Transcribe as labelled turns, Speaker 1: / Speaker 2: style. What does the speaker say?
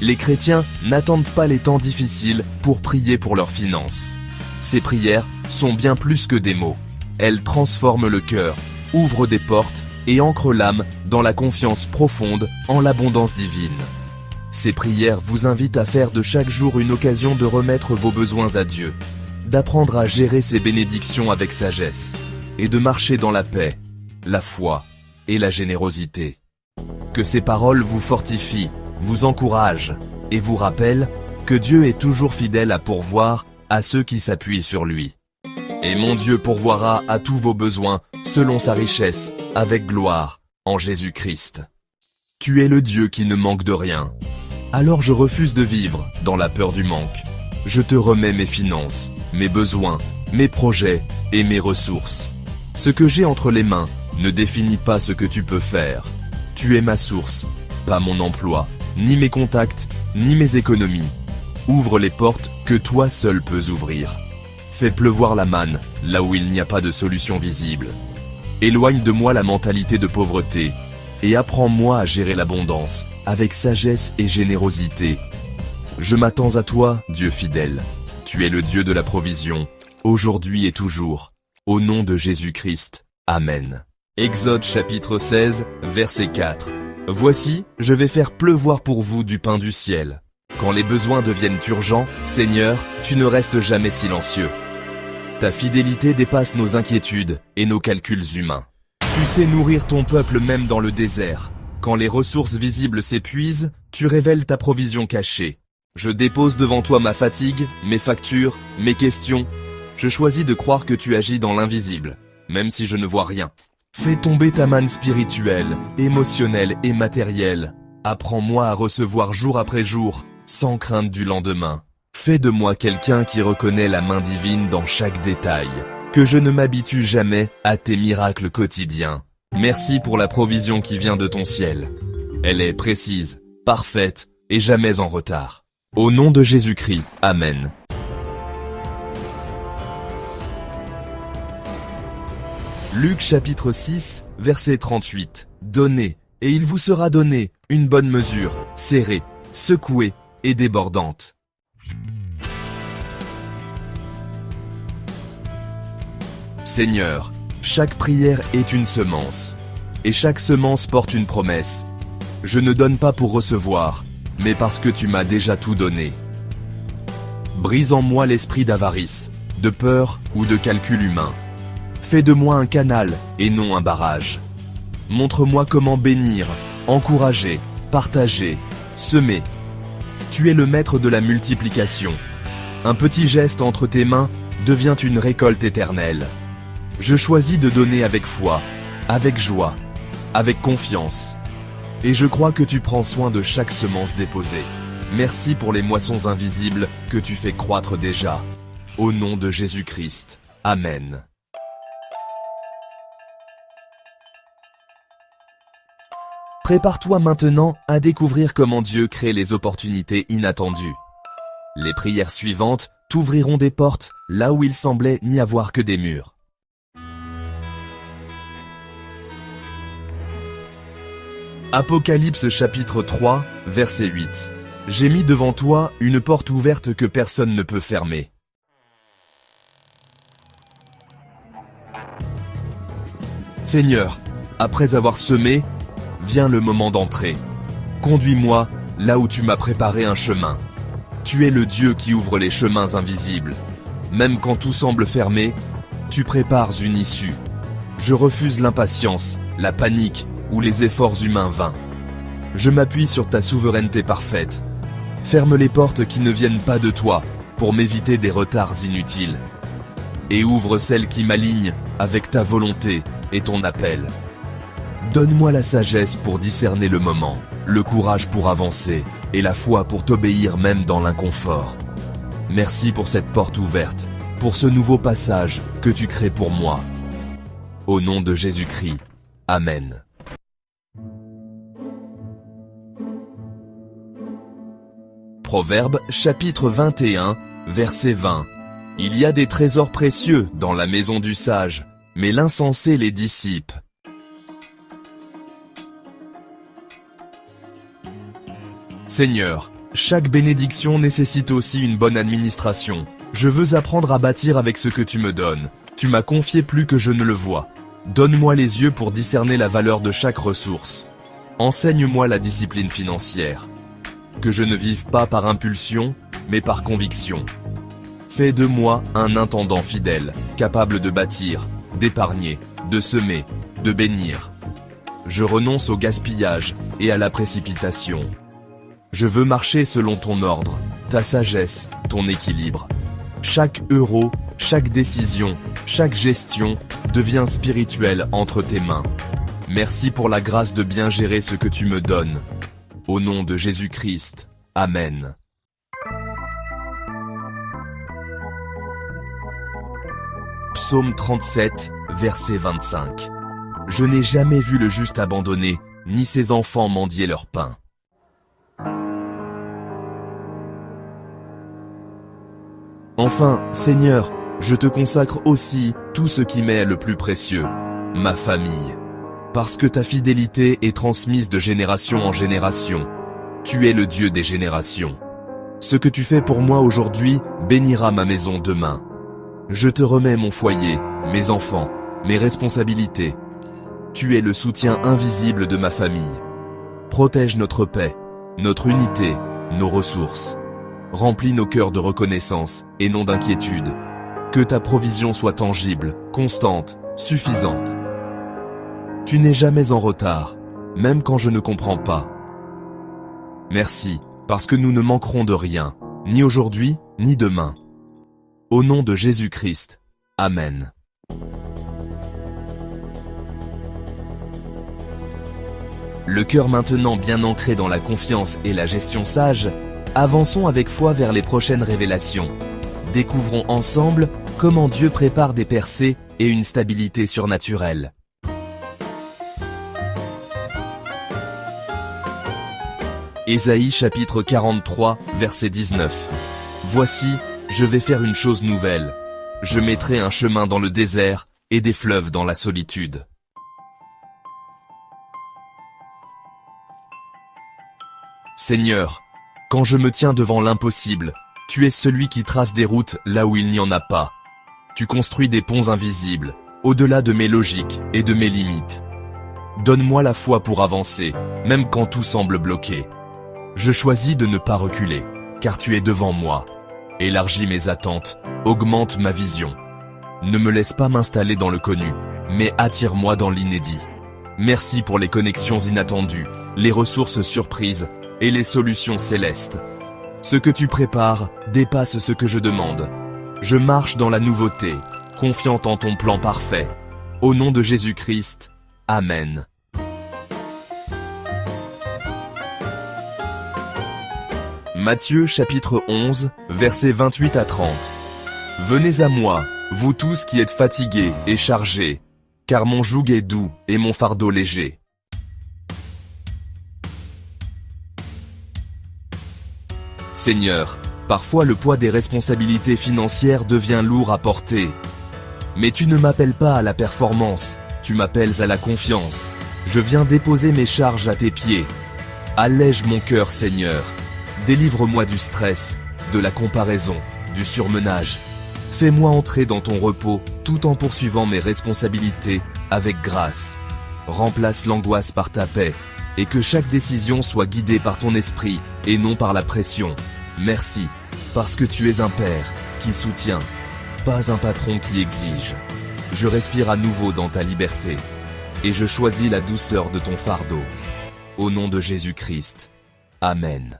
Speaker 1: Les chrétiens n'attendent pas les temps difficiles pour prier pour leurs finances. Ces prières sont bien plus que des mots. Elles transforment le cœur, ouvrent des portes et ancrent l'âme dans la confiance profonde en l'abondance divine. Ces prières vous invitent à faire de chaque jour une occasion de remettre vos besoins à Dieu, d'apprendre à gérer ses bénédictions avec sagesse et de marcher dans la paix, la foi et la générosité. Que ces paroles vous fortifient, vous encouragent et vous rappellent que Dieu est toujours fidèle à pourvoir à ceux qui s'appuient sur lui. Et mon Dieu pourvoira à tous vos besoins selon sa richesse, avec gloire, en Jésus-Christ. Tu es le Dieu qui ne manque de rien. Alors je refuse de vivre dans la peur du manque. Je te remets mes finances, mes besoins, mes projets et mes ressources. Ce que j'ai entre les mains ne définit pas ce que tu peux faire. Tu es ma source, pas mon emploi, ni mes contacts, ni mes économies. Ouvre les portes que toi seul peux ouvrir. Fais pleuvoir la manne là où il n'y a pas de solution visible. Éloigne de moi la mentalité de pauvreté et apprends-moi à gérer l'abondance avec sagesse et générosité. Je m'attends à toi, Dieu fidèle. Tu es le Dieu de la provision, aujourd'hui et toujours. Au nom de Jésus-Christ. Amen. Exode chapitre 16, verset 4. Voici, je vais faire pleuvoir pour vous du pain du ciel. Quand les besoins deviennent urgents, Seigneur, tu ne restes jamais silencieux. Ta fidélité dépasse nos inquiétudes et nos calculs humains. Tu sais nourrir ton peuple même dans le désert. Quand les ressources visibles s'épuisent, tu révèles ta provision cachée. Je dépose devant toi ma fatigue, mes factures, mes questions. Je choisis de croire que tu agis dans l'invisible, même si je ne vois rien. Fais tomber ta manne spirituelle, émotionnelle et matérielle. Apprends-moi à recevoir jour après jour, sans crainte du lendemain. Fais de moi quelqu'un qui reconnaît la main divine dans chaque détail. Que je ne m'habitue jamais à tes miracles quotidiens. Merci pour la provision qui vient de ton ciel. Elle est précise, parfaite et jamais en retard. Au nom de Jésus-Christ, Amen. Luc chapitre 6, verset 38. Donnez, et il vous sera donné, une bonne mesure, serrée, secouée et débordante. Seigneur, chaque prière est une semence, et chaque semence porte une promesse. Je ne donne pas pour recevoir, mais parce que tu m'as déjà tout donné. Brise en moi l'esprit d'avarice, de peur ou de calcul humain. Fais de moi un canal et non un barrage. Montre-moi comment bénir, encourager, partager, semer. Tu es le maître de la multiplication. Un petit geste entre tes mains devient une récolte éternelle. Je choisis de donner avec foi, avec joie, avec confiance. Et je crois que tu prends soin de chaque semence déposée. Merci pour les moissons invisibles que tu fais croître déjà. Au nom de Jésus-Christ. Amen. Prépare-toi maintenant à découvrir comment Dieu crée les opportunités inattendues. Les prières suivantes t'ouvriront des portes là où il semblait n'y avoir que des murs. Apocalypse chapitre 3, verset 8. J'ai mis devant toi une porte ouverte que personne ne peut fermer. Seigneur, après avoir semé, vient le moment d'entrer. Conduis-moi là où tu m'as préparé un chemin. Tu es le Dieu qui ouvre les chemins invisibles. Même quand tout semble fermé, tu prépares une issue. Je refuse l'impatience, la panique ou les efforts humains vains. Je m'appuie sur ta souveraineté parfaite. Ferme les portes qui ne viennent pas de toi pour m'éviter des retards inutiles. Et ouvre celles qui m'alignent avec ta volonté et ton appel. Donne-moi la sagesse pour discerner le moment, le courage pour avancer et la foi pour t'obéir même dans l'inconfort. Merci pour cette porte ouverte, pour ce nouveau passage que tu crées pour moi. Au nom de Jésus-Christ. Amen. Proverbes chapitre 21, verset 20. Il y a des trésors précieux dans la maison du sage, mais l'insensé les dissipe. Seigneur, Chaque bénédiction nécessite aussi une bonne administration. Je veux apprendre à bâtir avec ce que tu me donnes. Tu m'as confié plus que je ne le vois. Donne-moi les yeux pour discerner la valeur de chaque ressource. Enseigne-moi la discipline financière. Que je ne vive pas par impulsion, mais par conviction. Fais de moi un intendant fidèle, capable de bâtir, d'épargner, de semer, de bénir. Je renonce au gaspillage et à la précipitation. Je veux marcher selon ton ordre, ta sagesse, ton équilibre. Chaque euro, chaque décision, chaque gestion devient spirituelle entre tes mains. Merci pour la grâce de bien gérer ce que tu me donnes. Au nom de Jésus-Christ. Amen. Psaume 37, verset 25. Je n'ai jamais vu le juste abandonné, ni ses enfants mendier leur pain. Enfin, Seigneur, je te consacre aussi tout ce qui m'est le plus précieux, ma famille. Parce que ta fidélité est transmise de génération en génération. Tu es le Dieu des générations. Ce que tu fais pour moi aujourd'hui bénira ma maison demain. Je te remets mon foyer, mes enfants, mes responsabilités. Tu es le soutien invisible de ma famille. Protège notre paix, notre unité, nos ressources. Remplis nos cœurs de reconnaissance et non d'inquiétude. Que ta provision soit tangible, constante, suffisante. Tu n'es jamais en retard, même quand je ne comprends pas. Merci, parce que nous ne manquerons de rien, ni aujourd'hui, ni demain. Au nom de Jésus-Christ. Amen. Le cœur maintenant bien ancré dans la confiance et la gestion sage, avançons avec foi vers les prochaines révélations. Découvrons ensemble comment Dieu prépare des percées et une stabilité surnaturelle. Ésaïe chapitre 43, verset 19. Voici, je vais faire une chose nouvelle. Je mettrai un chemin dans le désert et des fleuves dans la solitude. Seigneur, quand je me tiens devant l'impossible, tu es celui qui trace des routes là où il n'y en a pas. Tu construis des ponts invisibles, au-delà de mes logiques et de mes limites. Donne-moi la foi pour avancer, même quand tout semble bloqué. Je choisis de ne pas reculer, car tu es devant moi. Élargis mes attentes, augmente ma vision. Ne me laisse pas m'installer dans le connu, mais attire-moi dans l'inédit. Merci pour les connexions inattendues, les ressources surprises et les solutions célestes. Ce que tu prépares dépasse ce que je demande. Je marche dans la nouveauté, confiant en ton plan parfait. Au nom de Jésus-Christ. Amen. Matthieu chapitre 11, versets 28 à 30. Venez à moi, vous tous qui êtes fatigués et chargés, car mon joug est doux et mon fardeau léger. Seigneur, parfois le poids des responsabilités financières devient lourd à porter. Mais tu ne m'appelles pas à la performance, tu m'appelles à la confiance. Je viens déposer mes charges à tes pieds. Allège mon cœur, Seigneur. Délivre-moi du stress, de la comparaison, du surmenage. Fais-moi entrer dans ton repos tout en poursuivant mes responsabilités avec grâce. Remplace l'angoisse par ta paix et que chaque décision soit guidée par ton esprit et non par la pression. Merci, parce que tu es un père qui soutient, pas un patron qui exige. Je respire à nouveau dans ta liberté et je choisis la douceur de ton fardeau. Au nom de Jésus-Christ. Amen.